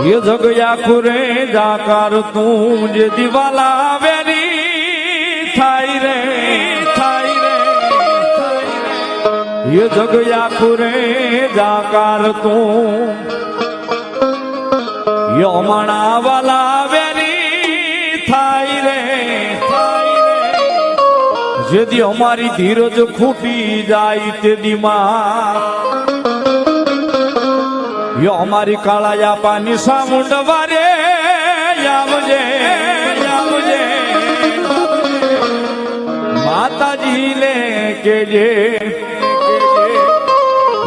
ये जगया खुरे जाकर तू जे दिवाला वेरी थाई रे ये जगया खुरे जाकर तू यो मना वाला वेरी थाई रे यदि हमारी धीरज खूटी जाए ते दिमाग यो हमारी काळाया पानी सामुंड वारे यावजे माता जी ले के जे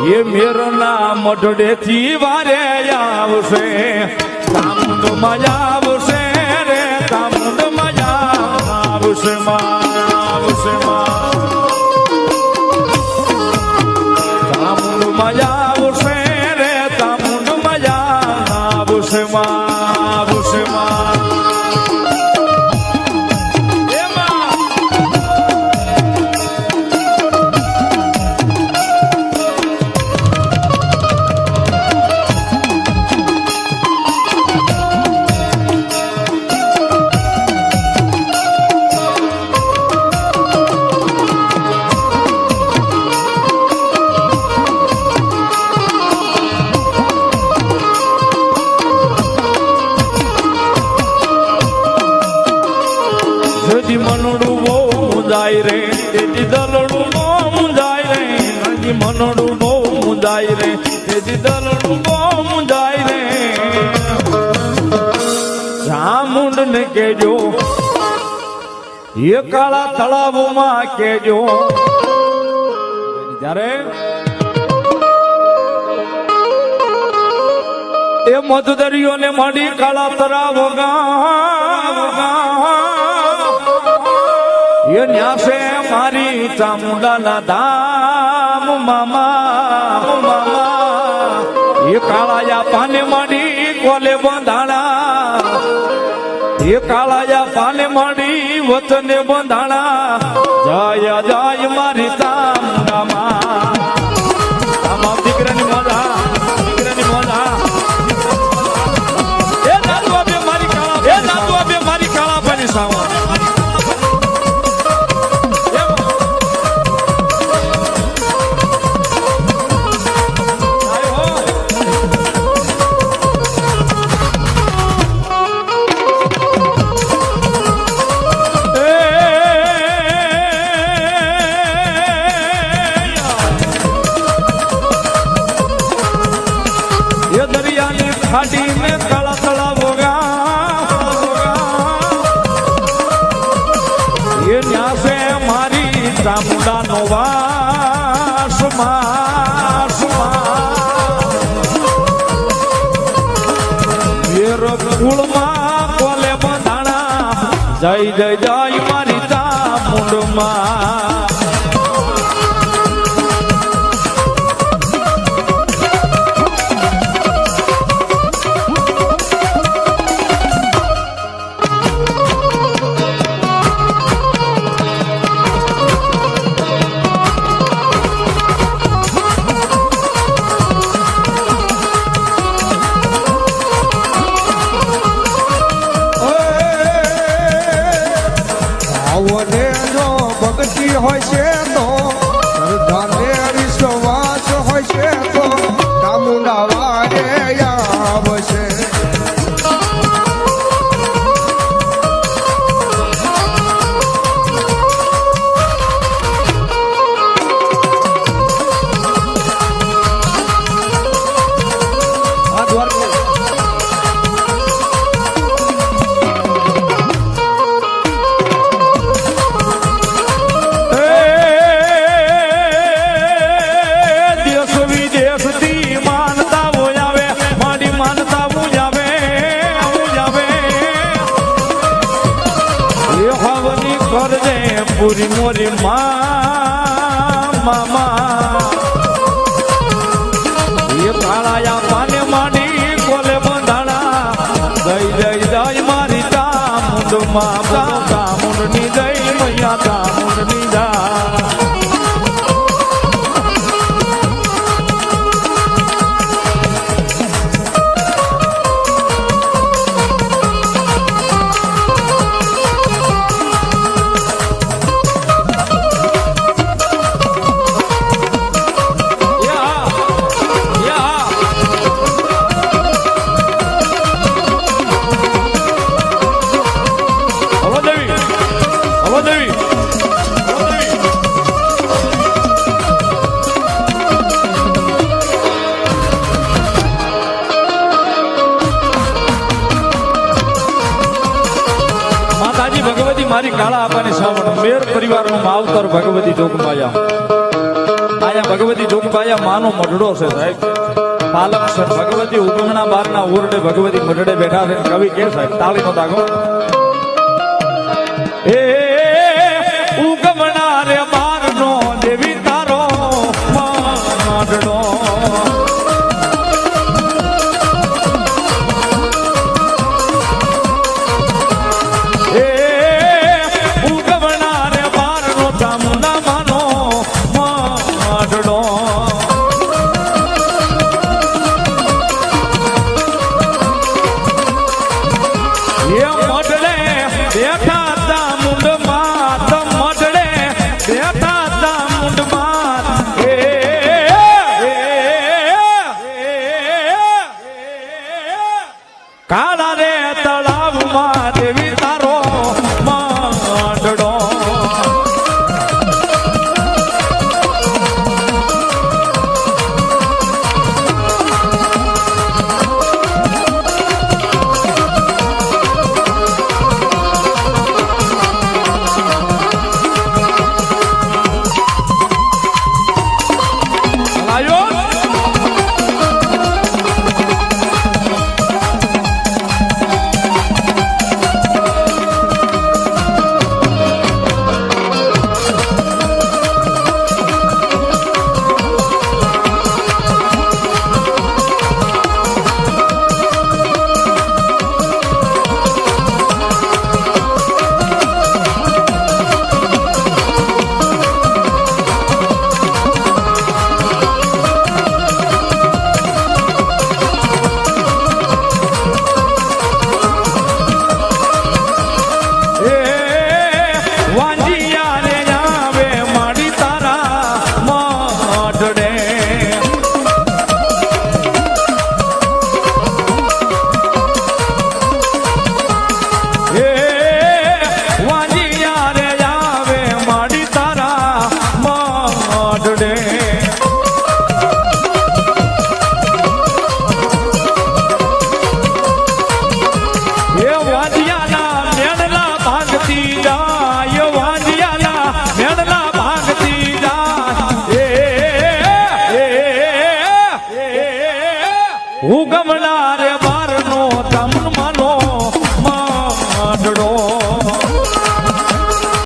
ये मेरो नाम मठड़े थी वारे आवशे सामुंड मजा आवशे रे सामुंड मजा आवशे सामुंड मजा आवशे रे सामुंड मजा आवशे मनोडू बो मुंजाई रे तेजी दलड़ू बो मुंजाई रे नजी मनोडू बो मुंजाई रे तेजी दलड़ू बो मुंजाई रे चामुंड ने केजो ये काला तलाव में केजो त्यारे ए मधुदरियो ने मड़ी काला तलाव ये न्यासे मारी चामुंडा ना धाम मामा ये काळाया पाने मडी कोले बंधाणा ये काळाया पाने मडी वचने बंधाणा जय जय मारी चामुंडा मा दीकरानी मजा ए दादू अबे मारी काळा पानी सावा खाड़ी में काला तलाव होगा ये न्यासे मारी चामुंडा नोवा सुमा ये रघुकुल मां कोले बंधाना जय जय जय मारी चामुंड मां હોય છે તો શ્રદ્ધાને વિશ્વાસ હોય છે તો ચામુંડા વારે આવશે पूरी मोरी मामा ये काळाया पाने माडी कोले बंधाणा जय जय जय मारी चामुंड माता चामुंड नी जय मैया चामुंड नी जा મારી કાળા આપાની સાવણ મેર પરિવારનું માવતર ભગવતી જોગમાયા આયા ભગવતી જોગમાયા માનો મઢડો છે સાહેબ પાલક છે ભગવતી ઉગમણા બારના ઓરડે ભગવતી મઢડે બેઠા છે કવિ કે સાહેબ તાળીનો દાગો એ ઉગમણા રે બારનો દેવી તારો મઢડો કાળા રે તળાવમાં દેવી તારો માંડડો ઉગમણા રે